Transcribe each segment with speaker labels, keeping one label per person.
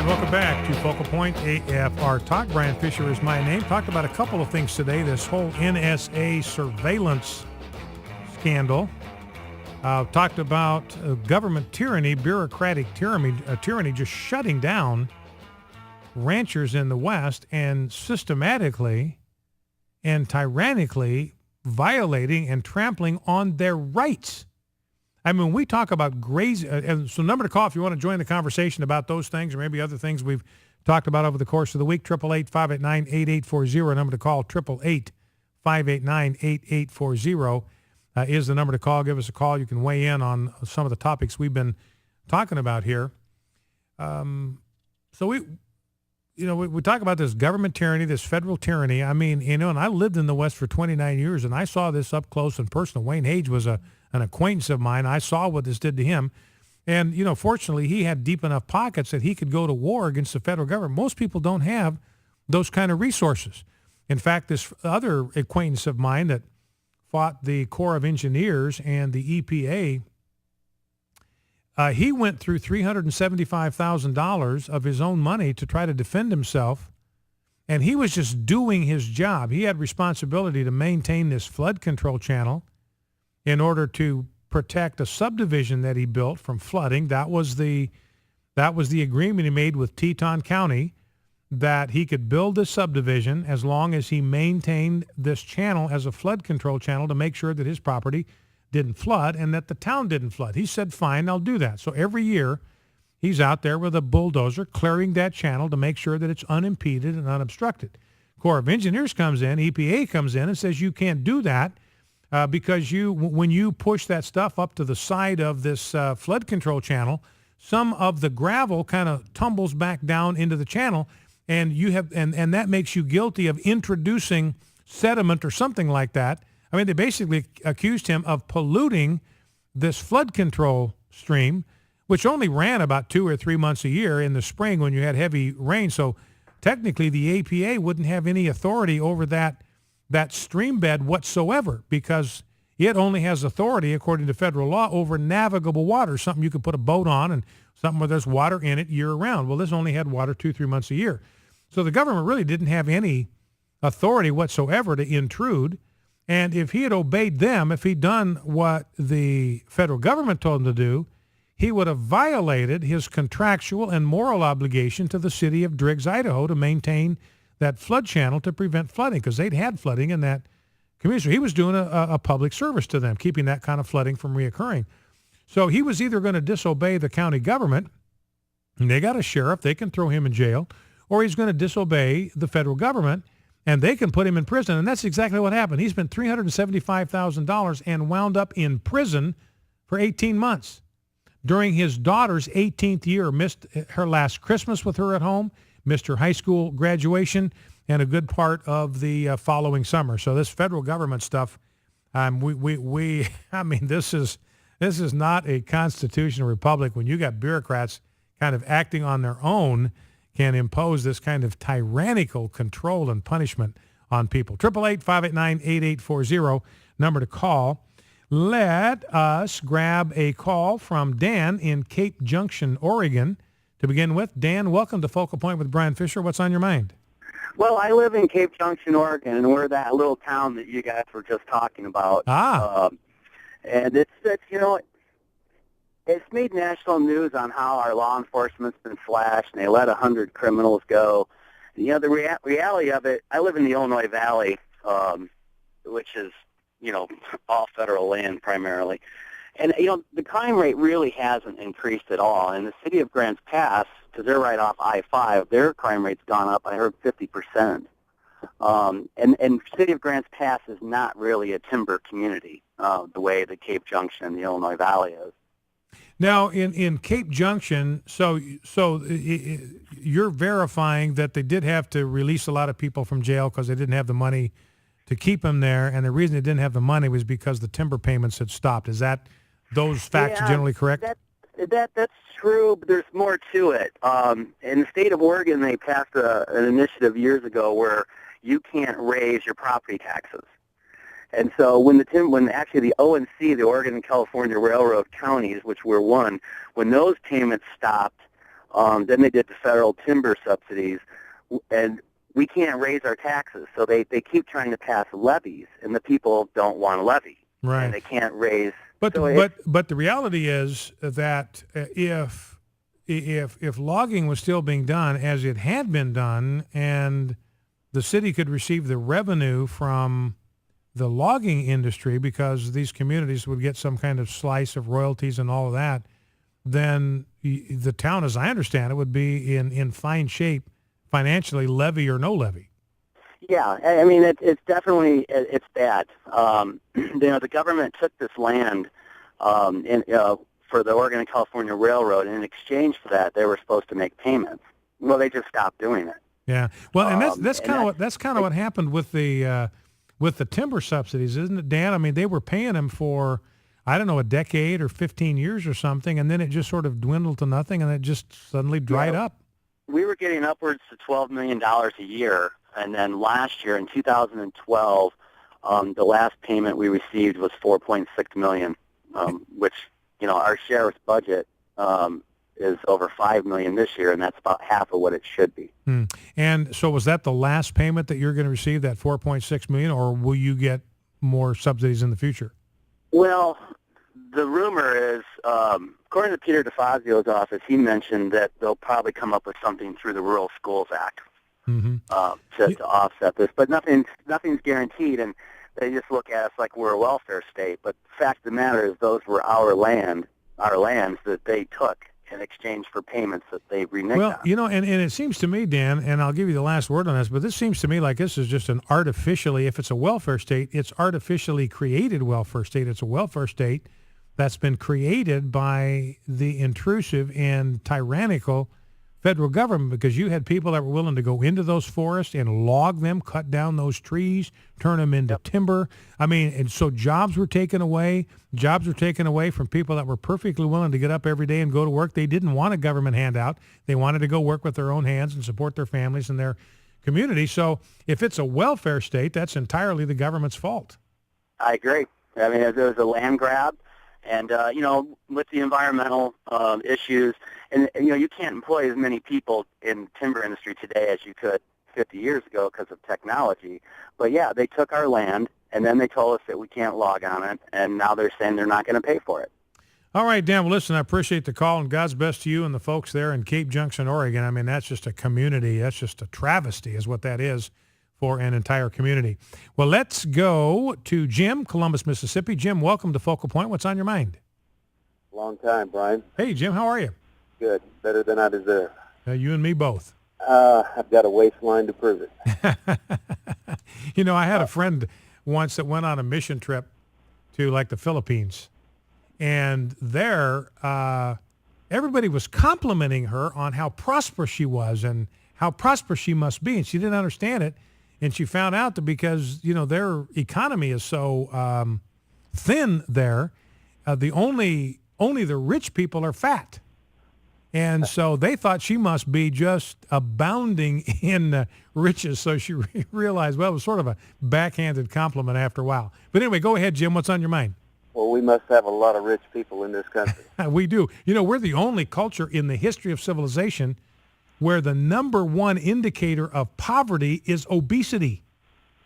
Speaker 1: right, welcome back to Focal Point AFR Talk. Brian Fisher is my name. Talked about a couple of things today, this whole NSA surveillance scandal. Talked about government tyranny, bureaucratic tyranny just shutting down ranchers in the West and systematically and tyrannically violating and trampling on their rights. I mean, we talk about grazing, and so number to call if you want to join the conversation about those things or maybe other things we've talked about over the course of the week. 888-589-8840, number to call, 888-589-8840 is the number to call. Give us a call. You can weigh in on some of the topics we've been talking about here. So we talk about this government tyranny, this federal tyranny. I mean, and I lived in the West for 29 years, and I saw this up close and personal. Wayne Hage was an acquaintance of mine. I saw what this did to him. And, fortunately, he had deep enough pockets that he could go to war against the federal government. Most people don't have those kind of resources. In fact, this other acquaintance of mine that fought the Corps of Engineers and the EPA, he went through $375,000 of his own money to try to defend himself, and he was just doing his job. He had responsibility to maintain this flood control channel in order to protect a subdivision that he built from flooding. That was the agreement he made with Teton County, that he could build this subdivision as long as he maintained this channel as a flood control channel to make sure that his property didn't flood and that the town didn't flood. He said, fine, I'll do that. So every year he's out there with a bulldozer clearing that channel to make sure that it's unimpeded and unobstructed. Corps of Engineers comes in, EPA comes in and says you can't do that because when you push that stuff up to the side of this flood control channel, some of the gravel kind of tumbles back down into the channel, and and that makes you guilty of introducing sediment or something like that. I mean, they basically accused him of polluting this flood control stream, which only ran about 2 or 3 months a year in the spring when you had heavy rain. So technically the APA wouldn't have any authority over that stream bed whatsoever, because it only has authority, according to federal law, over navigable water, something you could put a boat on and something where there's water in it year-round. Well, this only had water 2-3 months a year. So the government really didn't have any authority whatsoever to intrude. And if he had obeyed them, if he'd done what the federal government told him to do, he would have violated his contractual and moral obligation to the city of Driggs, Idaho, to maintain that flood channel to prevent flooding, because they'd had flooding in that community. So he was doing a public service to them, keeping that kind of flooding from reoccurring. So he was either going to disobey the county government, and they got a sheriff, they can throw him in jail, or he's going to disobey the federal government, and they can put him in prison. And that's exactly what happened. He spent $375,000 and wound up in prison for 18 months. During his daughter's 18th year, missed her last Christmas with her at home, missed her high school graduation, and a good part of the following summer. So this federal government stuff, I mean, this is not a constitutional republic when you got bureaucrats kind of acting on their own, can impose this kind of tyrannical control and punishment on people. 888-589-8840, number to call. Let us grab a call from Dan in Cape Junction, Oregon. To begin with, Dan, welcome to Focal Point with Brian Fisher. What's on your mind?
Speaker 2: Well, I live in Cape Junction, Oregon, and we're that little town that you guys were just talking about. And it's made national news on how our law enforcement's been slashed, and they let 100 criminals go. The reality of it, I live in the Illinois Valley, which is, all federal land primarily. And, the crime rate really hasn't increased at all. In the city of Grants Pass, because they're right off I-5, their crime rate's gone up, I heard, 50%. And city of Grants Pass is not really a timber community the way the Cape Junction and the Illinois Valley is.
Speaker 1: Now, in Cape Junction, so you're verifying that they did have to release a lot of people from jail because they didn't have the money to keep them there, and the reason they didn't have the money was because the timber payments had stopped. Is that those facts generally correct?
Speaker 2: That's true, but there's more to it. In the state of Oregon, they passed an initiative years ago where you can't raise your property taxes. And so when actually the ONC, the Oregon and California Railroad counties, which were one, when those payments stopped, Then they did the federal timber subsidies, and we can't raise our taxes. So they keep trying to pass levies, and the people don't want to levy.
Speaker 1: Right.
Speaker 2: And they can't raise.
Speaker 1: But
Speaker 2: So
Speaker 1: but the reality is that if logging was still being done as it had been done, and the city could receive the revenue from the logging industry because these communities would get some kind of slice of royalties and all of that, then the town, as I understand it, would be in fine shape financially, levy or no levy.
Speaker 2: Yeah, I mean, it's definitely, it's bad. The government took this land for the Oregon and California Railroad, and in exchange for that, they were supposed to make payments. Well, they just stopped doing it.
Speaker 1: Yeah, well, and that's kind of what happened with the timber subsidies, isn't it, Dan? I mean, they were paying them for, I don't know, a decade or 15 years or something, and then it just sort of dwindled to nothing, and it just suddenly dried up.
Speaker 2: We were getting upwards to $12 million a year, and then last year in 2012, the last payment we received was $4.6 million, which, our sheriff's budget is over $5 million this year, and that's about half of what it should be.
Speaker 1: And so was that the last payment that you're going to receive, that $4.6 million, or will you get more subsidies in the future?
Speaker 2: Well, the rumor is, according to Peter DeFazio's office, he mentioned that they'll probably come up with something through the Rural Schools Act to offset this. But nothing's guaranteed, and they just look at us like we're a welfare state. But the fact of the matter is those were our lands that they took in exchange for payments that they reneged on.
Speaker 1: Well, and it seems to me, Dan, and I'll give you the last word on this, but this seems to me like this is just an artificially, if it's a welfare state, it's artificially created welfare state. It's a welfare state that's been created by the intrusive and tyrannical federal government, because you had people that were willing to go into those forests and log them, cut down those trees, turn them into timber. I mean, and so jobs were taken away. Jobs were taken away from people that were perfectly willing to get up every day and go to work. They didn't want a government handout. They wanted to go work with their own hands and support their families and their community. So if it's a welfare state, that's entirely the government's fault.
Speaker 2: I agree. I mean, it was a land grab. And, with the environmental issues, and, you can't employ as many people in timber industry today as you could 50 years ago because of technology. But, yeah, they took our land, and then they told us that we can't log on it, and now they're saying they're not going to pay for it.
Speaker 1: All right, Dan, well, listen, I appreciate the call, and God's best to you and the folks there in Cape Junction, Oregon. I mean, that's just a community. That's just a travesty is what that is for an entire community. Well, let's go to Jim, Columbus, Mississippi. Jim, welcome to Focal Point. What's on your mind?
Speaker 3: Long time, Brian.
Speaker 1: Hey, Jim, how are you?
Speaker 3: Good. Better than I deserve.
Speaker 1: You and me both.
Speaker 3: I've got a waistline to prove it.
Speaker 1: I had a friend once that went on a mission trip to, like, the Philippines. And there, everybody was complimenting her on how prosperous she was and how prosperous she must be. And she didn't understand it. And she found out that because, their economy is so thin there, only the rich people are fat. And so they thought she must be just abounding in riches. So she realized, well, it was sort of a backhanded compliment after a while. But anyway, go ahead, Jim. What's on your mind?
Speaker 3: Well, we must have a lot of rich people in this country.
Speaker 1: We do. We're the only culture in the history of civilization where the number one indicator of poverty is obesity.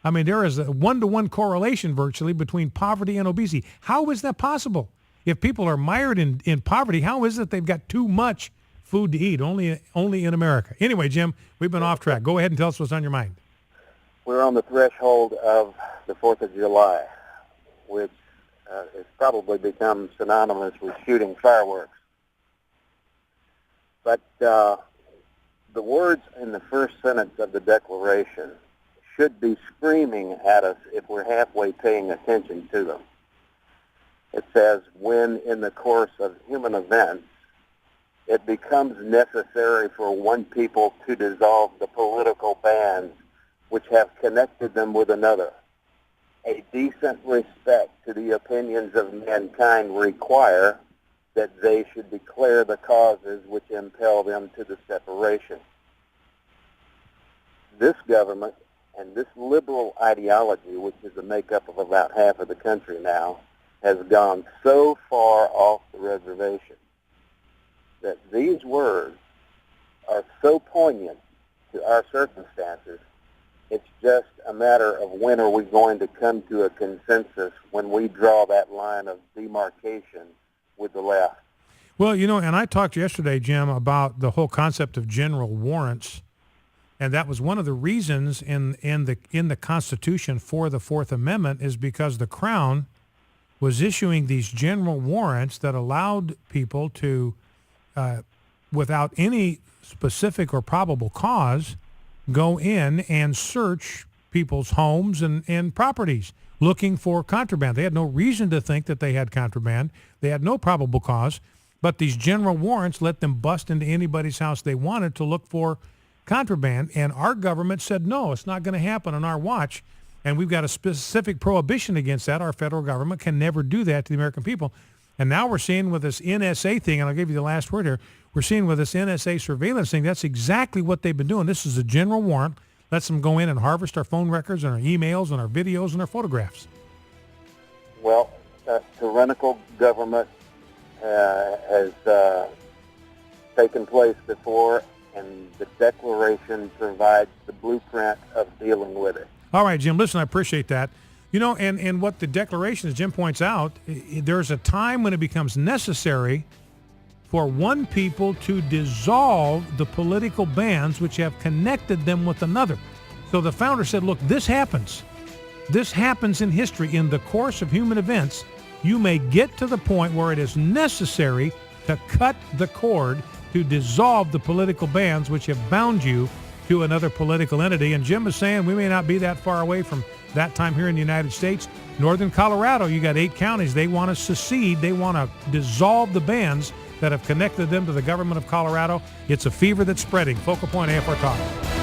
Speaker 1: I mean, there is a one-to-one correlation virtually between poverty and obesity. How is that possible? If people are mired in poverty, how is it they've got too much food to eat? Only in America. Anyway, Jim, we've been off track. Go ahead and tell us what's on your mind.
Speaker 3: We're on the threshold of the 4th of July, which has probably become synonymous with shooting fireworks. But the words in the first sentence of the Declaration should be screaming at us if we're halfway paying attention to them. It says, when in the course of human events, it becomes necessary for one people to dissolve the political bands which have connected them with another. A decent respect to the opinions of mankind require that they should declare the causes which impel them to the separation. This government and this liberal ideology, which is the makeup of about half of the country now, has gone so far off the reservation that these words are so poignant to our circumstances. It's just a matter of when are we going to come to a consensus when we draw that line of demarcation with the left.
Speaker 1: Well, and I talked yesterday, Jim, about the whole concept of general warrants, and that was one of the reasons in the Constitution for the Fourth Amendment is because the Crown was issuing these general warrants that allowed people to, without any specific or probable cause, go in and search people's homes and properties looking for contraband. They had no reason to think that they had contraband. They had no probable cause, but these general warrants let them bust into anybody's house they wanted to look for contraband. And our government said, no, it's not going to happen on our watch. And we've got a specific prohibition against that. Our federal government can never do that to the American people. And now we're seeing with this NSA thing, and I'll give you the last word here, we're seeing with this NSA surveillance thing, that's exactly what they've been doing. This is a general warrant. Lets them go in and harvest our phone records and our emails and our videos and our photographs.
Speaker 3: Well, tyrannical government has taken place before, and the Declaration provides the blueprint of dealing with it.
Speaker 1: All right, Jim, listen, I appreciate that. And what the Declaration, as Jim points out, there's a time when it becomes necessary for one people to dissolve the political bands which have connected them with another. So the founder said, look, this happens. This happens in history. In the course of human events, you may get to the point where it is necessary to cut the cord to dissolve the political bands which have bound you to another political entity. And Jim is saying we may not be that far away from that time here in the United States. Northern Colorado, you got 8 counties. They want to secede. They want to dissolve the bands that have connected them to the government of Colorado. It's a fever that's spreading. Focal Point AFR Talk.